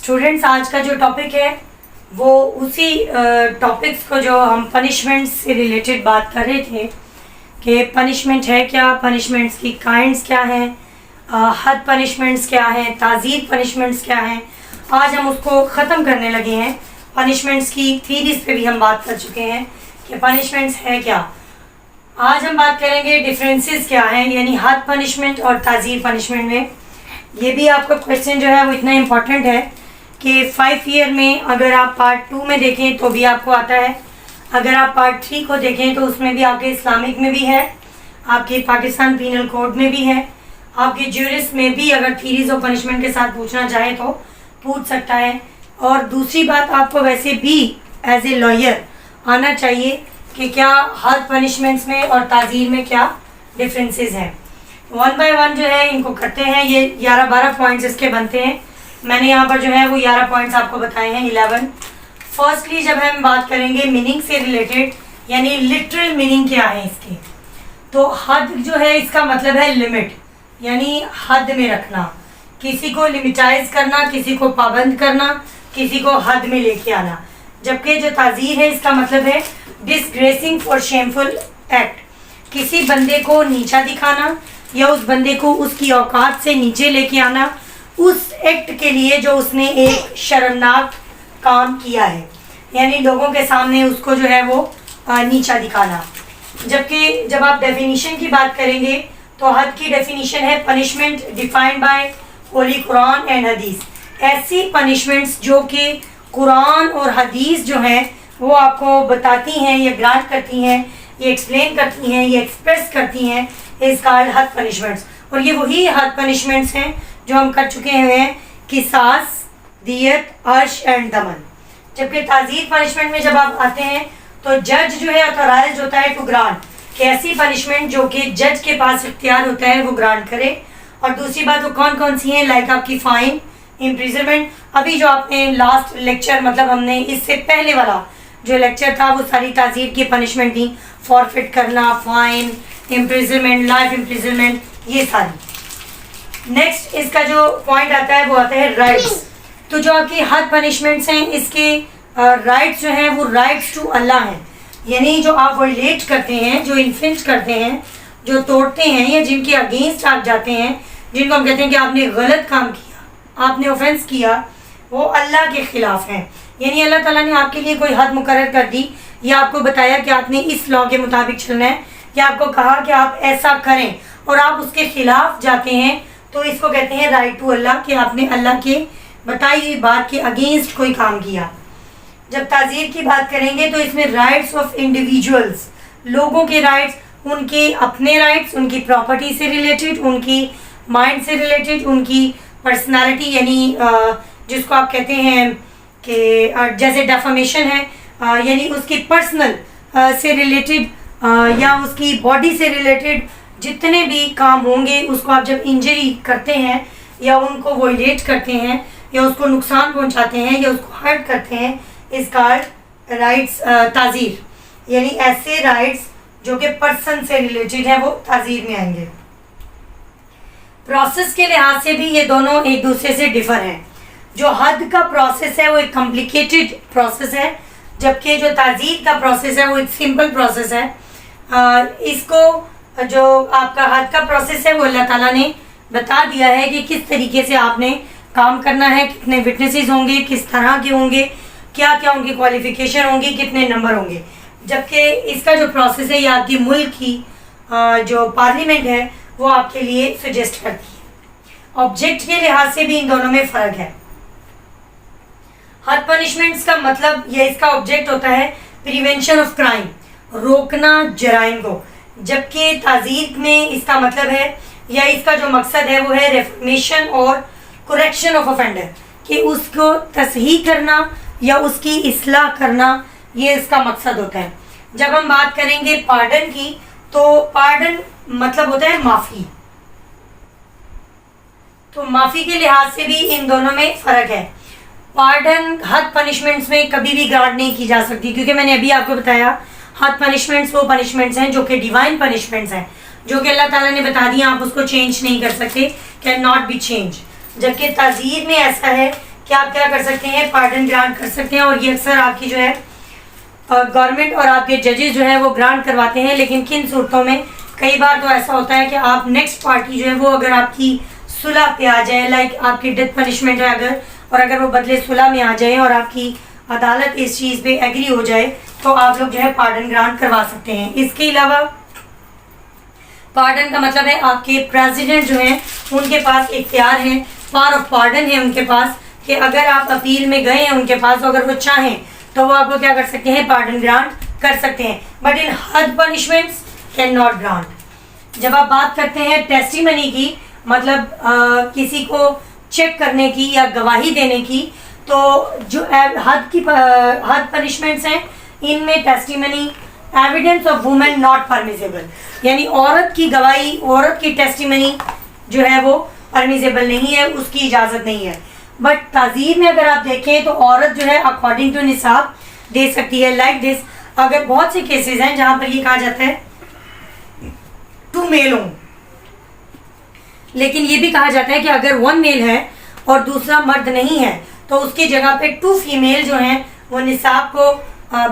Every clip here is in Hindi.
स्टूडेंट्स, आज का जो टॉपिक है वो उसी टॉपिक्स को जो हम पनिशमेंट से रिलेटेड बात कर रहे थे कि पनिशमेंट है क्या, पनिशमेंट्स की काइंड्स क्या हैं, हद पनिशमेंट्स क्या हैं, ताज़ीर पनिशमेंट्स क्या हैं। आज हम उसको ख़त्म करने लगे हैं। पनिशमेंट्स की थीरीज पे भी हम बात कर चुके हैं कि पनिशमेंट्स है क्या। आज हम बात करेंगे डिफरेंसेस क्या हैं, यानी हद पनिशमेंट और ताज़ीर पनिशमेंट में। ये भी आपका क्वेश्चन जो है वो इतना इम्पॉर्टेंट है कि 5 ईयर में अगर आप पार्ट 2 में देखें तो भी आपको आता है, अगर आप पार्ट 3 को देखें तो उसमें भी आपके इस्लामिक में भी है, आपके पाकिस्तान पीनल कोड में भी है, आपके ज्यूरिस में भी अगर थीरीज ऑफ पनिशमेंट के साथ पूछना चाहे तो पूछ सकता है। और दूसरी बात, आपको वैसे भी एज ए लॉयर आना चाहिए कि क्या हद पनिशमेंट्स में और ताज़ीर में क्या डिफरेंसेस हैं। 1 बाय 1 जो है इनको करते हैं। ये 11-12 पॉइंट्स इसके बनते हैं। मैंने यहाँ पर जो है वो 11 पॉइंट्स आपको बताए हैं। 11 फर्स्टली जब हम बात करेंगे मीनिंग से रिलेटेड, यानी लिटरल मीनिंग क्या है इसके, तो हद जो है इसका मतलब है लिमिट, यानी हद में रखना, किसी को लिमिटाइज करना, किसी को पाबंद करना, किसी को हद में लेके आना। जबकि जो ताज़ीर है इसका मतलब है डिसग्रेसिंग फॉर शेमफुल एक्ट, किसी बंदे को नीचा दिखाना या उस बंदे को उसकी औकात से नीचे लेके आना उस एक्ट के लिए जो उसने एक शर्मनाक काम किया है, यानी लोगों के सामने उसको जो है वो नीचा दिखाना। जबकि जब आप डेफिनेशन की बात करेंगे तो हद की डेफिनेशन है punishment defined by Holi Quran and हदीस। ऐसी पनिशमेंट्स जो कि कुरान और हदीस जो हैं वो आपको बताती हैं, ये ग्रांट करती हैं, ये एक्सप्लेन करती हैं, ये एक्सप्रेस करती हैं, इज कॉल्ड हद पनिशमेंट्स। और ये वही हद पनिशमेंट्स हैं जो हम कर चुके हुए हैं, किसास, दियत, अर्श एंड दमन। जबकि ताज़ीर पनिशमेंट में जब आप आते हैं तो जज जो है ऑथराइज्ड होता है टू ग्रांट, कि ऐसी पनिशमेंट जो कि जज के पास इख्तियार होता है वो ग्रांट करे। और दूसरी बात वो कौन कौन सी हैं, लाइक आपकी फाइन, इम्प्रिजनमेंट। अभी जो आपने लास्ट लेक्चर, मतलब हमने इससे पहले वाला जो लेक्चर था वो सारी ताज़ीर की पनिशमेंट थी, फॉरफिट करना, फाइन, इम्प्रिजनमेंट, लाइफ इम्प्रिजनमेंट, ये सारी। नेक्स्ट इसका जो पॉइंट आता है वो आता है राइट्स। तो जो आपकी हद पनिशमेंट्स हैं इसके राइट्स जो हैं वो राइट्स टू अल्लाह हैं, यानी जो आप वायलेट करते हैं, जो इन्फ्रिंज करते हैं, जो तोड़ते हैं या जिनके अगेंस्ट आप जाते हैं, जिनको हम कहते हैं कि आपने गलत काम किया, आपने ऑफेंस किया, वो अल्लाह के खिलाफ हैं। यानी अल्लाह ताला ने आपके लिए कोई हद मुकर्रर कर दी या आपको बताया कि आपने इस लॉ के मुताबिक चलना है, या आपको कहा कि आप ऐसा करें और आप उसके खिलाफ जाते हैं, तो इसको कहते हैं राइट टू अल्लाह, कि आपने अल्लाह के बताई हुई बात के अगेंस्ट कोई काम किया। जब ताज़ीर की बात करेंगे तो इसमें राइट्स ऑफ इंडिविजुअल्स, लोगों के राइट्स, उनके अपने राइट्स, उनकी प्रॉपर्टी से रिलेटेड, उनकी माइंड से रिलेटेड, उनकी पर्सनालिटी, यानी जिसको आप कहते हैं कि जैसे डेफामेशन है, यानी उसकी पर्सनल से रिलेटेड या उसकी बॉडी से रिलेटेड जितने भी काम होंगे, उसको आप जब इंजरी करते हैं या उनको वॉयलेट करते हैं या उसको नुकसान पहुंचाते हैं या उसको हर्ट करते हैं, इस कॉल्ड राइट्स ताज़ीर। यानी ऐसे राइट्स जो कि पर्सन से रिलेटेड है वो ताज़ीर में आएंगे। प्रोसेस के लिहाज से भी ये दोनों एक दूसरे से डिफर हैं। जो हद का प्रोसेस है वो एक कॉम्प्लिकेटेड प्रोसेस है, जबकि जो ताज़ीर का प्रोसेस है वो एक सिंपल प्रोसेस है। इसको जो आपका हद का प्रोसेस है वो अल्लाह ताला ने बता दिया है कि किस तरीके से आपने काम करना है, कितने विटनेसेस होंगे, किस तरह के होंगे, क्या क्या उनकी क्वालिफिकेशन होंगी, कितने नंबर होंगे। जबकि इसका जो प्रोसेस है ये आपकी मुल्क की जो पार्लियामेंट है वो आपके लिए सजेस्ट करती है। ऑब्जेक्ट के लिहाज से भी इन दोनों में फ़र्क है। हद पनिशमेंट्स का मतलब या इसका ऑब्जेक्ट होता है प्रिवेंशन ऑफ क्राइम, रोकना जराइम को, जबकि ताज़ीर में इसका मतलब है या इसका जो मकसद है वो है रेफर्मेशन और करेक्शन ऑफ ऑफेंडर, कि उसको तसहीह करना या उसकी इस्लाह करना, ये इसका मकसद होता है। जब हम बात करेंगे पार्डन की, तो पार्डन मतलब होता है माफ़ी। तो माफ़ी के लिहाज से भी इन दोनों में फ़र्क है। पार्डन हद पनिशमेंट्स में कभी भी ग्रांट नहीं की जा सकती, क्योंकि मैंने अभी आपको बताया हद पनिशमेंट्स वो पनिशमेंट्स हैं जो कि डिवाइन पनिशमेंट्स हैं, जो कि अल्लाह ताला ने बता दिया, आप उसको चेंज नहीं कर सकते, कैन नॉट बी चेंज। जबकि ताज़ीर में ऐसा है कि कि आप क्या कर सकते हैं, पार्डन ग्रांट कर सकते हैं। और ये अक्सर आपकी जो है गवर्नमेंट और आपके जजेस जो है वो ग्रांट करवाते हैं। लेकिन किन सूरतों में, कई बार तो ऐसा होता है कि आप नेक्स्ट पार्टी जो है वो अगर आपकी सुलह पे आ जाए, लाइक आपकी डेथ पनिशमेंट है अगर, और अगर वो बदले सुलह में आ जाए और आपकी अदालत इस चीज़ पे एग्री हो जाए तो आप लोग जो है पार्डन ग्रांट करवा सकते हैं। इसके अलावा पार्डन का मतलब है आपके प्रेसिडेंट जो हैं उनके पास इख्तियार है, पावर ऑफ पार्डन है उनके पास, कि अगर आप अपील में गए हैं उनके पास तो अगर वो चाहें तो वो आपको क्या कर सकते हैं, पार्डन ग्रांट कर सकते हैं। बट इन हद पनिशमेंट्स कैन नॉट ग्रांट। जब आप बात करते हैं टेस्टिमनी की, मतलब किसी को चेक करने की या गवाही देने की, तो जो हद पनिशमेंट्स हैं इनमें testimony, evidence of women not permissible, यानी औरत की गवाही, औरत की टेस्टिमनी जो है वो परमिसेबल नहीं है, उसकी इजाज़त नहीं है। बट ताज़ीर में अगर आप देखें तो औरत जो है अकॉर्डिंग टू निसाब दे सकती है। लाइक दिस, अगर बहुत से केसेस हैं जहां पर ये कहा जाता है टू मेल हो, लेकिन ये भी कहा जाता है कि अगर वन मेल है और दूसरा मर्द नहीं है तो उसकी जगह पे टू फीमेल जो हैं वो निसाब को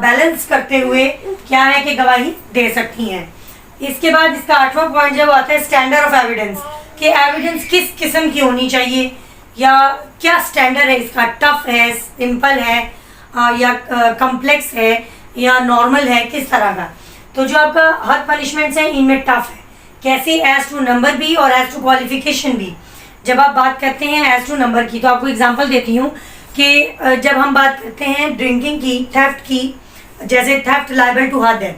बैलेंस करते हुए क्या है कि गवाही दे सकती हैं। इसके बाद इसका 8वां पॉइंट जो आता है स्टैंडर्ड ऑफ एविडेंस, कि एविडेंस किस किस्म की होनी चाहिए या क्या स्टैंडर्ड है इसका, टफ है, सिंपल है, या कॉम्प्लेक्स है या नॉर्मल है, किस तरह का। तो जो आपका हद पनिशमेंट्स हैं इनमें टफ है, कैसे, एज टू नंबर भी और एज टू क्वालिफिकेशन भी। जब आप बात करते हैं एज टू नंबर की, तो आपको एग्जांपल देती हूँ कि जब हम बात करते हैं ड्रिंकिंग की, थेफ्ट की, जैसे थेफ्ट लायबल टू हद है,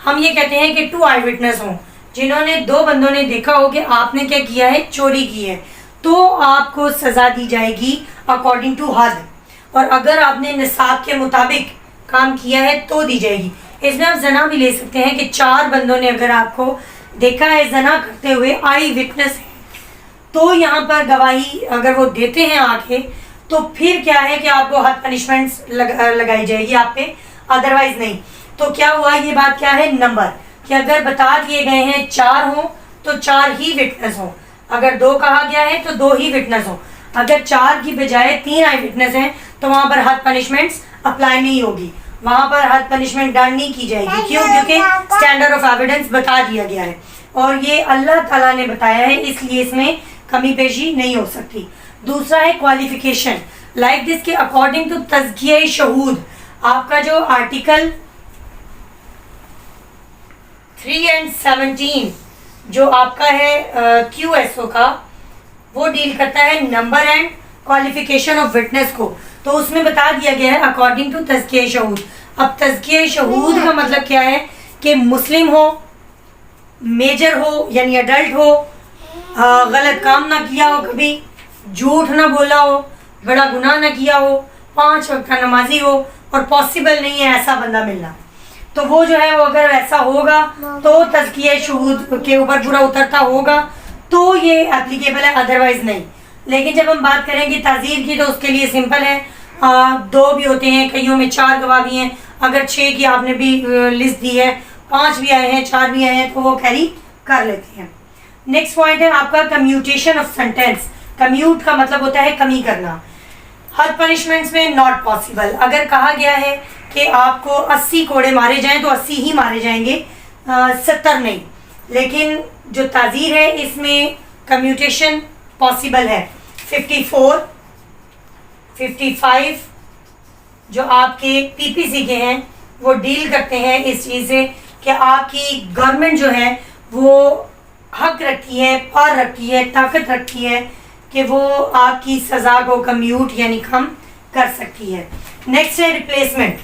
हम ये कहते हैं कि 2 आई विटनेस हों जिन्होंने, 2 बंदों ने देखा हो कि आपने क्या किया है, चोरी की है, तो आपको सजा दी जाएगी अकॉर्डिंग टू हद। और अगर आपने निसाब के मुताबिक काम किया है तो दी जाएगी। इसमें आप जना भी ले सकते हैं कि 4 बंदों ने अगर आपको देखा है जना करते हुए, आई विटनेस है, तो यहाँ पर गवाही अगर वो देते हैं आके, तो फिर क्या है कि आपको हद पनिशमेंट्स लगाई जाएगी आप पे, अदरवाइज नहीं। तो क्या हुआ, ये बात क्या है, नंबर, कि अगर बता दिए गए हैं 4 हो तो 4 ही विटनेस हो, अगर 2 कहा गया है तो 2 ही विटनेस हो। अगर 4 की बजाय 3 आई विटनेस हैं तो वहां पर हद पनिशमेंट्स अप्लाई नहीं होगी, वहां पर हद पनिशमेंट डन नहीं की जाएगी। क्यों? क्योंकि स्टैंडर्ड ऑफ एविडेंस बता दिया गया है और ये अल्लाह ताला ने बताया है, इसलिए इसमें कमी पेशी नहीं हो सकती। दूसरा है क्वालिफिकेशन, लाइक दिस के अकॉर्डिंग टू तज़किया शहूद, आपका जो आर्टिकल 3 and 17 जो आपका है QSO का, वो डील करता है number and qualification of witness को। तो उसमें बता दिया गया है अकॉर्डिंग टू तज़किया शहूद। अब तज़किया शहूद का मतलब क्या है कि मुस्लिम हो, मेजर हो यानी अडल्ट हो, गलत काम ना किया हो, कभी झूठ ना बोला हो, बड़ा गुनाह ना किया हो, 5 वक्त का नमाजी हो, और पॉसिबल नहीं है ऐसा बंदा मिलना। तो वो जो है वो अगर ऐसा होगा तो तज़किया शहूद के ऊपर पूरा उतरता होगा तो ये एप्लीकेबल है, अदरवाइज नहीं। लेकिन जब हम बात करेंगे ताज़ीर की तो उसके लिए सिंपल है, 2 भी होते हैं, कईयों में 4 गवाह भी हैं। अगर 6 की आपने भी लिस्ट दी है, 5 भी आए हैं, 4 भी आए हैं, तो वो कैरी कर लेते हैं। नेक्स्ट पॉइंट है आपका कम्यूटेशन ऑफ सेंटेंस। कम्यूट का मतलब होता है कमी करना। हद पनिशमेंट्स में नॉट पॉसिबल। अगर कहा गया है कि आपको 80 कोड़े मारे जाएं तो 80 ही मारे जाएंगे, 70 नहीं। लेकिन जो ताज़ीर है इसमें कम्यूटेशन पॉसिबल है। 54, 55 जो आपके PPC के हैं वो डील करते हैं इस चीज़ से कि आपकी गवर्नमेंट जो है वो हक रखती है, पावर रखती है, ताकत रखती है कि वो आपकी सज़ा को कम्यूट यानी कम कर सकती है। नेक्स्ट है रिप्लेसमेंट।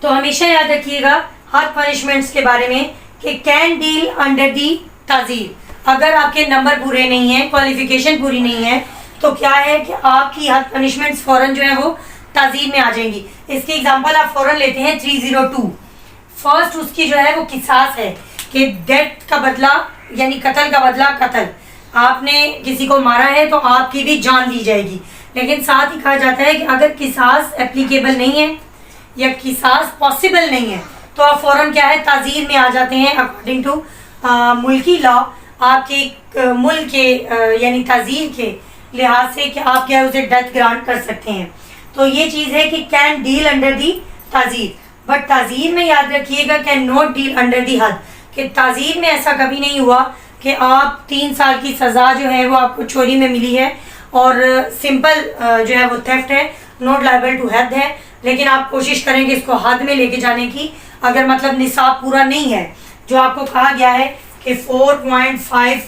तो हमेशा याद रखिएगा हद पनिशमेंट्स के बारे में कि कैन डील अंडर दी ताज़ीर। अगर आपके नंबर पूरे नहीं हैं, क्वालिफिकेशन पूरी नहीं है, तो क्या है कि आपकी हद पनिशमेंट्स फ़ौरन जो है वो ताज़ीर में आ जाएंगी। इसकी एग्जांपल आप फ़ौरन लेते हैं 302। फर्स्ट उसकी जो है वो किसास है कि डेथ का बदला यानी कत्ल का बदला कत्ल। आपने किसी को मारा है तो आपकी भी जान ली जाएगी। लेकिन साथ ही कहा जाता है कि अगर किसास एप्लीकेबल नहीं है या किसास पॉसिबल नहीं है तो आप फ़ौरन क्या है ताज़ीर में आ जाते हैं अकॉर्डिंग टू मुल्की लॉ। आपके मुल्क के यानी ताज़ीर के लिहाज से कि आप क्या है उसे डेथ ग्रांट कर सकते हैं। तो ये चीज़ है कि can deal under the tazir, but ताज़ीर में याद रखिएगा can not deal under the hadd, कि ताज़ीर में ऐसा कभी नहीं हुआ कि आप 3 साल की सज़ा जो है वो आपको चोरी में मिली है और सिंपल जो है वो थेफ्ट है, नॉट लायबल टू हद है, लेकिन आप कोशिश करेंगे इसको हद में लेके जाने की। अगर मतलब निसाब पूरा नहीं है, जो आपको कहा गया है कि 4.5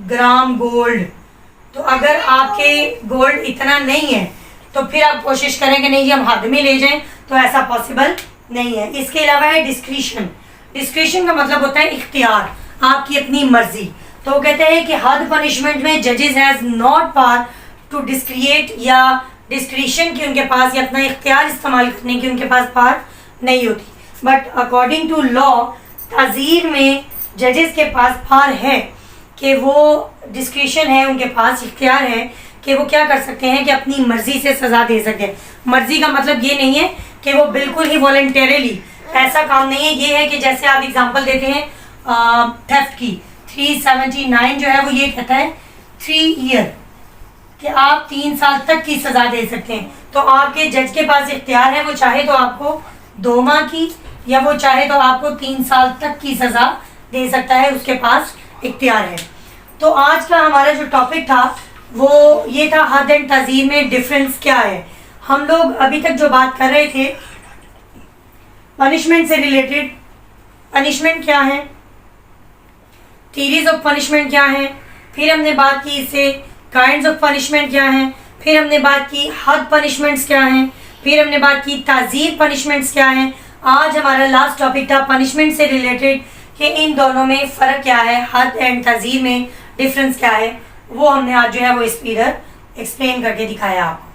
ग्राम गोल्ड, तो अगर आपके गोल्ड इतना नहीं है तो फिर आप कोशिश करें कि नहीं जी हम हद में ले जाएं, तो ऐसा पॉसिबल नहीं है। इसके अलावा है डिस्क्रिशन। डिस्क्रिशन का मतलब होता है इख्तियार, आपकी अपनी मर्जी। तो वो कहते हैं कि हद पनिशमेंट में जजेस has not power to discrete या डिस्क्रिशन की उनके पास या अपना इख्तियार इस्तेमाल करने की उनके पास पावर नहीं होती, बट अकॉर्डिंग टू लॉ ताज़ीर में जजेस के पास पावर है कि वो डिस्क्रिशन है, उनके पास इख्तियार है कि वो क्या कर सकते हैं कि अपनी मर्जी से सज़ा दे सकते हैं। मर्जी का मतलब ये नहीं है कि वो बिल्कुल ही वॉलंटरीली, ऐसा काम नहीं है। ये है कि जैसे आप एग्जांपल देते हैं थेफ्ट की, 379 जो है वो ये कहता है 3 ईयर, कि आप 3 साल तक की सज़ा दे सकते हैं। तो आपके जज के पास इख्तियार है, वो चाहे तो आपको 2 माह की या वो चाहे तो आपको 3 साल तक की सज़ा दे सकता है, उसके पास इख्तियार है। तो आज का हमारा जो टॉपिक था वो ये था हद एंड ताज़ीर में डिफरेंस क्या है। हम लोग अभी तक जो बात कर रहे थे पनिशमेंट से रिलेटेड, पनिशमेंट क्या है, थीरीज ऑफ पनिशमेंट क्या है, फिर हमने बात की इससे काइंड्स ऑफ पनिशमेंट क्या है, फिर हमने बात की हद पनिशमेंट्स क्या हैं, फिर हमने बात की ताज़ीर पनिशमेंट्स क्या हैं। आज हमारा लास्ट टॉपिक था पनिशमेंट से रिलेटेड कि इन दोनों में फ़र्क क्या है, हद एंड ताज़ीर में डिफरेंस क्या है, वो हमने आज जो है वो इस पीरियड एक्सप्लेन करके दिखाया आपको।